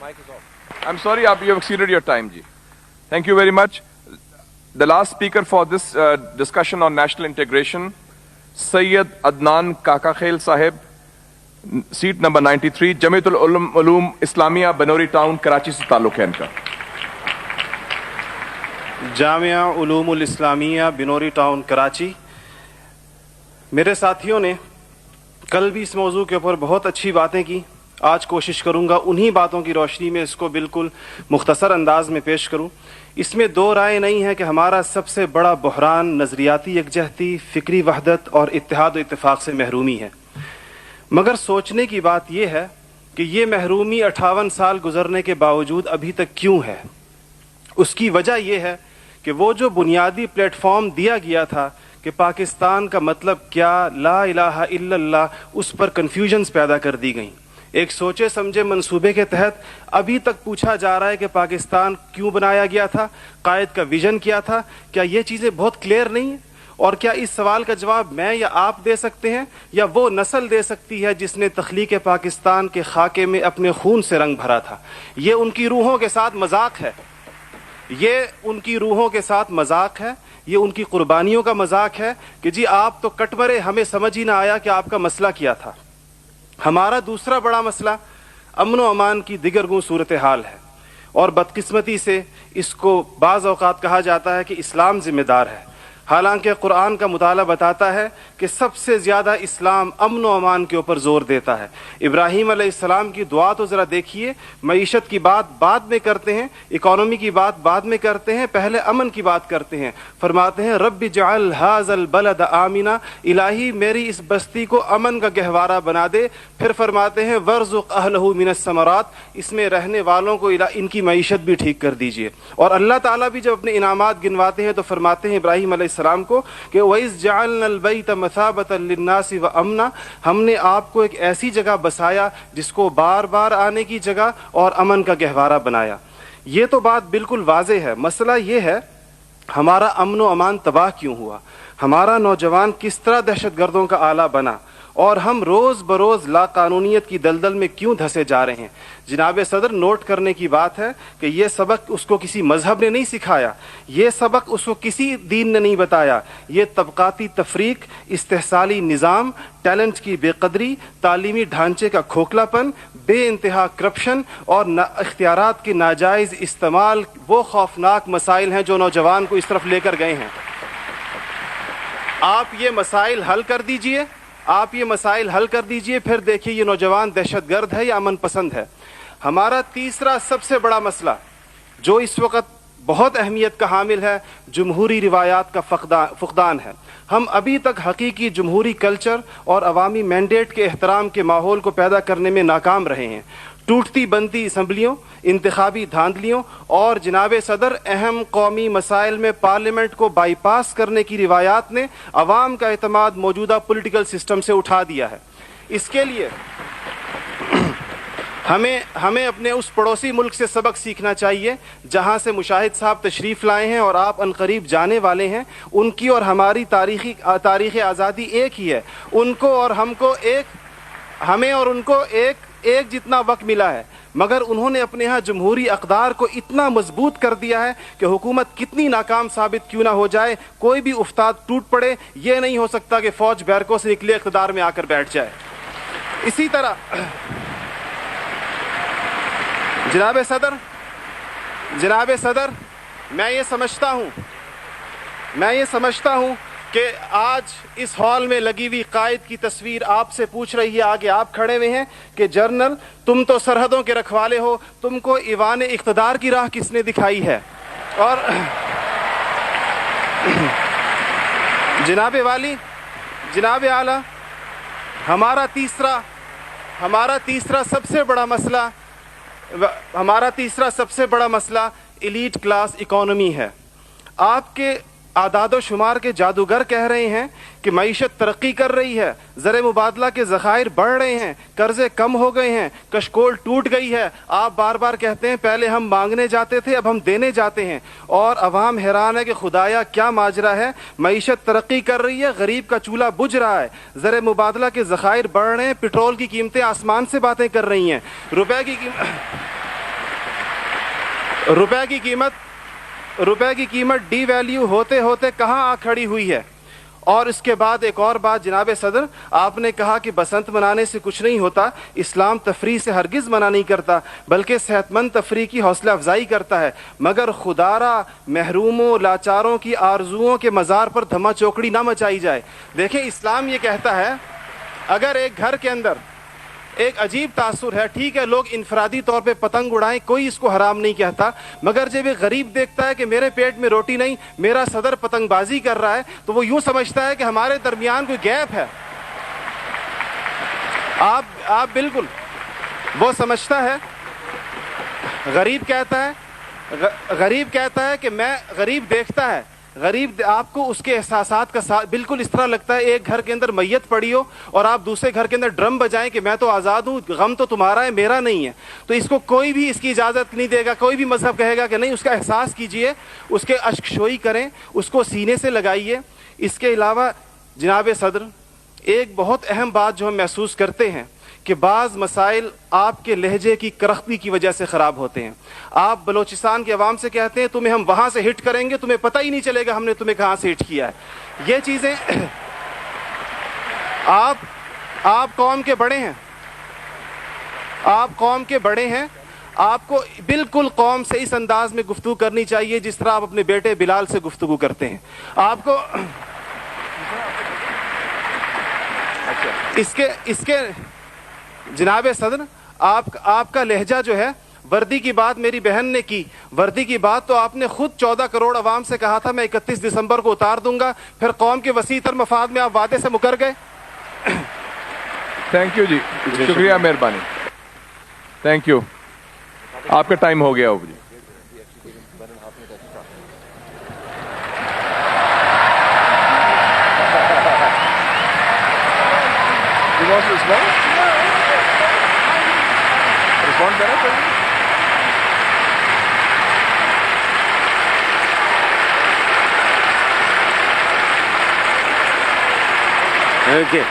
Mic is off. I'm sorry, you have exceeded your time, ji. Thank you very much. The last speaker for this discussion on national integration, Sayyid Adnan Kakakhel Sahib, seat number 93, Jamiatul Ulum Islamia, Banori Town, Karachi se ताल्लुक है इनका. Jamia उलूमुल Islamia Binori town Karachi. मेरे साथियों ने कल भी इस मौजू के ऊपर बहुत अच्छी बातें की. आज कोशिश करूंगा उन्हीं बातों की रोशनी में इसको बिल्कुल मुख्तसर अंदाज में पेश करूं. इसमें दो राय नहीं है कि हमारा सबसे बड़ा बहरान नज़रियाती यकजहती, फ़िक्री वहदत और इत्तेहाद व इत्तेफाक से महरूमी है. मगर सोचने की बात यह है कि ये महरूमी 58 साल गुजरने के बावजूद अभी तक क्यों है. उसकी वजह यह है कि वो जो बुनियादी प्लेटफॉर्म दिया गया था कि पाकिस्तान का मतलब क्या, ला इलाहा इल्लल्लाह, उस पर कन्फ्यूजन्स पैदा कर दी गई. एक सोचे समझे मंसूबे के तहत अभी तक पूछा जा रहा है कि पाकिस्तान क्यों बनाया गया था, कायद का विजन क्या था. क्या ये चीज़ें बहुत क्लियर नहीं हैं? और क्या इस सवाल का जवाब मैं या आप दे सकते हैं या वो नस्ल दे सकती है जिसने तख्लीक पाकिस्तान के खाके में अपने खून से रंग भरा था. ये उनकी रूहों के साथ मजाक है, ये उनकी रूहों के साथ मजाक है, ये उनकी कुर्बानियों का मजाक है कि जी आप तो कट मरे, हमें समझ ही ना आया कि आपका मसला क्या था. हमारा दूसरा बड़ा मसला अमन व अमान की दिगरगूं सूरत हाल है और बदकिस्मती से इसको बाज़ औक़ात कहा जाता है कि इस्लाम ज़िम्मेदार है. हालांकि कुरान का मुताला बताता है कि सबसे ज़्यादा इस्लाम अमन व अमान के ऊपर ज़ोर देता है. इब्राहीम अलैहिस्सलाम की दुआ तो ज़रा देखिए. मईशत की बात बाद में करते हैं, इकॉनमी की बात बाद में करते हैं, पहले अमन की बात करते हैं. फरमाते हैं रब्बि जअल हाज़ल बलद आमिना, इलाही मेरी इस बस्ती को अमन का गहवारा बना दे. फिर फरमाते हैं वर्ज़ुक़ अहलहु मिनस समरात, इसमें रहने वालों को इनकी मईशत भी ठीक कर दीजिए. और अल्लाह ताला भी जब अपने इनामात गिनवाते हैं तो फरमाते हैं इब्राहीम सलाम को कि वइज़ जअलनल बैत मसाबतन लिन्नासि व अमना, हमने आपको एक ऐसी जगह बसाया जिसको बार बार आने की जगह और अमन का गहवारा बनाया. ये तो बात बिल्कुल वाज़े है. मसला ये है हमारा अमन व अमान तबाह क्यों हुआ, हमारा नौजवान किस तरह दहशतगर्दों का आला बना और हम रोज़ बरोज़ लाकानूनियत की दलदल में क्यों धंसे जा रहे हैं. जनाब सदर, नोट करने की बात है कि ये सबक उसको किसी मजहब ने नहीं सिखाया, ये सबक उसको किसी दीन ने नहीं बताया. ये तबकाती तफरीक, इस्तेहसाली निज़ाम, टैलेंट की बेकदरी, तालीमी ढांचे का खोखलापन, बेइंतहा करप्शन और इख्तियारात के नाजायज़ इस्तेमाल वो खौफनाक मसाइल हैं जो नौजवान को इस तरफ लेकर गए हैं. आप ये मसाइल हल कर दीजिए, आप ये मसाइल हल कर दीजिए, फिर देखिए ये नौजवान दहशतगर्द है या अमन पसंद है. हमारा तीसरा सबसे बड़ा मसला जो इस वक्त बहुत अहमियत का हामिल है, जमहूरी रिवायात का फुकदान है. हम अभी तक हकीकी जमहूरी कल्चर और अवामी मैंडेट के एहतराम के माहौल को पैदा करने में नाकाम रहे हैं. टूटती बनती असम्बलियों, इंतखाबी धांधलियों और जनाब सदर अहम कौमी मसाइल में पार्लियामेंट को बाईपास करने की रिवायात ने अवाम का एतमाद मौजूदा पॉलिटिकल सिस्टम से उठा दिया है. इसके लिए हमें अपने उस पड़ोसी मुल्क से सबक सीखना चाहिए जहां से मुशाहिद साहब तशरीफ़ लाए हैं और आप अनकरीब जाने वाले हैं. उनकी और हमारी तारीख़ आज़ादी एक ही है. उनको और हमको हमें और उनको एक जितना वक्त मिला है, मगर उन्होंने अपने यहाँ जमहूरी अक़दार को इतना मजबूत कर दिया है कि हुकूमत कितनी नाकाम साबित क्यों ना हो जाए, कोई भी उस्ताद टूट पड़े, ये नहीं हो सकता कि फ़ौज बैरकों से निकले इक़्तिदार में आकर बैठ जाए. इसी तरह जनाब सदर, मैं ये समझता हूँ कि आज इस हॉल में लगी हुई कायद की तस्वीर आपसे पूछ रही है, आगे आप खड़े हुए हैं कि जनरल तुम तो सरहदों के रखवाले हो, तुमको ईवान इक़्तिदार की राह किसने दिखाई है. और जनाब वाली, जनाब आला, हमारा तीसरा सबसे बड़ा मसला एलीट क्लास इकॉनमी है. आपके आदाद शुमार के जादूगर कह रहे हैं कि मईशत तरक्की कर रही है, ज़र मुबादला के ज़खायर बढ़ रहे हैं, कर्जे कम हो गए हैं, कशकोल टूट गई है. आप बार बार कहते हैं पहले हम मांगने जाते थे, अब हम देने जाते हैं. और अवाम हैरान है कि खुदाया क्या माजरा है. मईशत तरक्की कर रही है, गरीब का चूल्हा बुझ रहा है, ज़र मुबादला के ज़खायर बढ़ रहे हैं, पेट्रोल की कीमतें आसमान से बातें कर रही हैं, रुपए की روپے کی قیمت ڈی ویلیو ہوتے ہوتے کہاں آ کھڑی ہوئی ہے. اور اس کے بعد ایک اور بات جناب صدر, آپ نے کہا کہ بسنت منانے سے کچھ نہیں ہوتا. اسلام تفریح سے ہرگز منع نہیں کرتا بلکہ صحت مند تفریح کی حوصلہ افزائی کرتا ہے, مگر خدارا محروموں لاچاروں کی آرزوؤں کے مزار پر دھما چوکڑی نہ مچائی جائے. دیکھیں اسلام یہ کہتا ہے اگر ایک گھر کے اندر ایک عجیب تاثر ہے, ٹھیک ہے لوگ انفرادی طور پہ پتنگ اڑائیں, کوئی اس کو حرام نہیں کہتا, مگر جب ایک غریب دیکھتا ہے کہ میرے پیٹ میں روٹی نہیں, میرا صدر پتنگ بازی کر رہا ہے, تو وہ یوں سمجھتا ہے کہ ہمارے درمیان کوئی گیپ ہے. آپ بالکل وہ سمجھتا ہے, غریب کہتا ہے کہ میں, غریب دیکھتا ہے, غریب آپ کو اس کے احساسات کا بالکل اس طرح لگتا ہے ایک گھر کے اندر میت پڑی ہو اور آپ دوسرے گھر کے اندر ڈرم بجائیں کہ میں تو آزاد ہوں, غم تو تمہارا ہے میرا نہیں ہے. تو اس کو کوئی بھی اس کی اجازت نہیں دے گا, کوئی بھی مذہب کہے گا کہ نہیں, اس کا احساس کیجئے, اس کے اشک شوئی کریں, اس کو سینے سے لگائیے. اس کے علاوہ جناب صدر ایک بہت اہم بات جو ہم محسوس کرتے ہیں کہ بعض مسائل آپ کے لہجے کی کرختی کی وجہ سے خراب ہوتے ہیں. آپ بلوچستان کے عوام سے کہتے ہیں تمہیں ہم وہاں سے ہٹ کریں گے, تمہیں پتہ ہی نہیں چلے گا ہم نے تمہیں کہاں سے ہٹ کیا ہے. یہ چیزیں آپ قوم کے بڑے ہیں, آپ کو بالکل قوم سے اس انداز میں گفتگو کرنی چاہیے جس طرح آپ اپنے بیٹے بلال سے گفتگو کرتے ہیں. آپ کو اس کے جناب صدر آپ کا لہجہ جو ہے, وردی کی بات میری بہن نے کی, وردی کی بات تو آپ نے خود 14 کروڑ عوام سے کہا تھا میں 31 دسمبر کو اتار دوں گا, پھر قوم کے وسیع تر مفاد میں آپ وعدے سے مکر گئے. تھینک یو جی, شکریہ, مہربانی, تھینک یو. آپ کا ٹائم ہو گیا ہو جی. رسپونڈ کریں اوکے